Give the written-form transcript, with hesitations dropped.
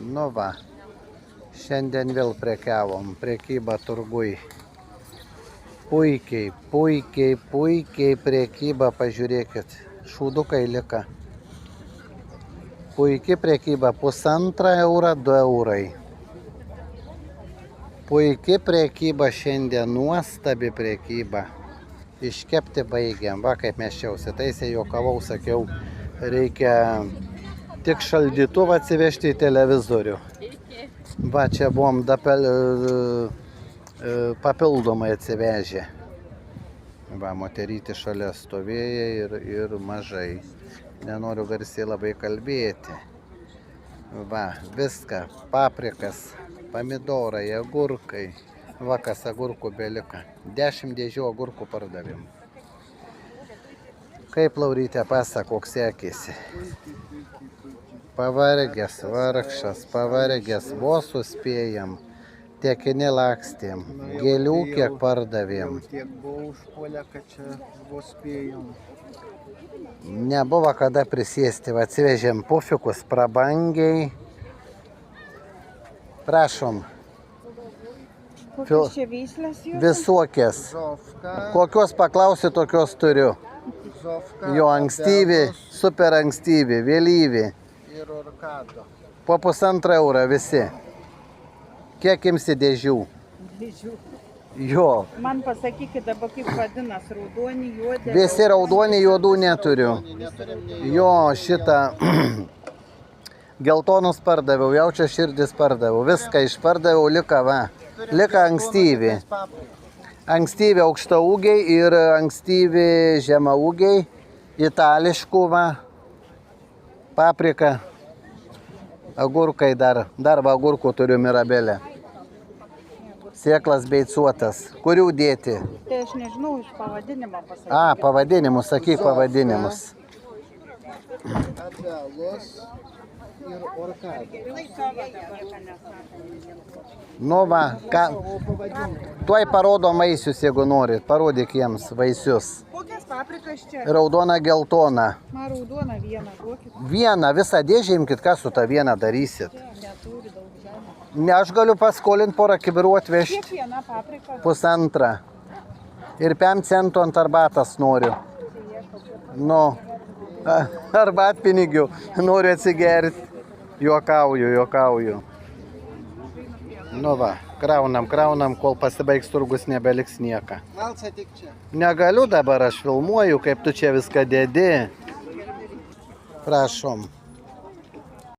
Nu va, šiandien vėl prekiavom, prekyba turgui. Puikiai prekyba, pažiūrėkit, šūdukai lika. Puikiai prekyba, 1,5 eurą, 2 eurai. Puikiai prekyba šiandien, nuostabi prekyba. Iškepti baigiam, va kaip mes čia užsitaisė, juokavau, sakiau, reikia tik šaldytuvą atsivežti į televizorių. Va, čia buvom papildomai atsivežę. Va, moterytė šalia stovėjo ir mažai. Nenoriu garsiai labai kalbėti. Va, viską, paprikas, pomidorai, agurkai. Va, kas agurkų belika. 10 dėžių agurkų pardavėm. Kaip Laurytė pasako, koks sekėsi? Pavargęs, vargšas, pavargęs, vos suspėjam. Tiekinį lakstėm, gėlių kiek pardavėm. Tiek buvau užpuolę, kad čia vos spėjom. Nebuvo kada prisėsti, atsivežėm pufikus prabangiai. Prašom. Kokios čia veislės jūs? Visokias. Zofka, Kokios paklausi, tokios turiu. Zofka, Jo ankstyvi, super ankstyvi, vėlyvi. ir orkado. Po 1,5 eurą visi. Kiek imsi dėžių? Dėžių. Jo. Man pasakykit dabar kaip vadinas, raudoni, juodi. Visi raudoni, juodų neturiu. Jo, šitą geltonus pardaviau, jaučia širdis pardaviau. Viską išpardaviau, lika va. Lika ankstyvi. Ankstyvi aukštaūgiai ir ankstyvi žemaūgiai. Itališkų va. Paprika. Agurkai dar va agurkų turiu mirabelę. Sėklas beicuotas. Kurių dėti? Tai aš nežinau iš pavadinimo pasakyti. A, pavadinimus, sakyk pavadinimus. Adelus ir orkado. Nu va, tuoj parodom vaisius, jeigu norit. Parodyk jiems vaisius. Kokias paprikas čia? Raudona, geltona. Man raudona vieną, duokit. Vieną, visą dėžę imkit, ką su tą vieną darysit. Neturi daug žemės. Ne, aš galiu paskolinti porą kibirų atvežti. Kiek viena paprika? 1,5. Ir 5 centų ant arbatas noriu. Nu, arbatpinigių noriu atsigerti. Juokauju. Nu va, kraunam, kol pasibaigs turgus, nebeliks nieko. Valsa tik čia. Negaliu dabar, aš filmuoju, kaip tu čia viską dedi. Prašom.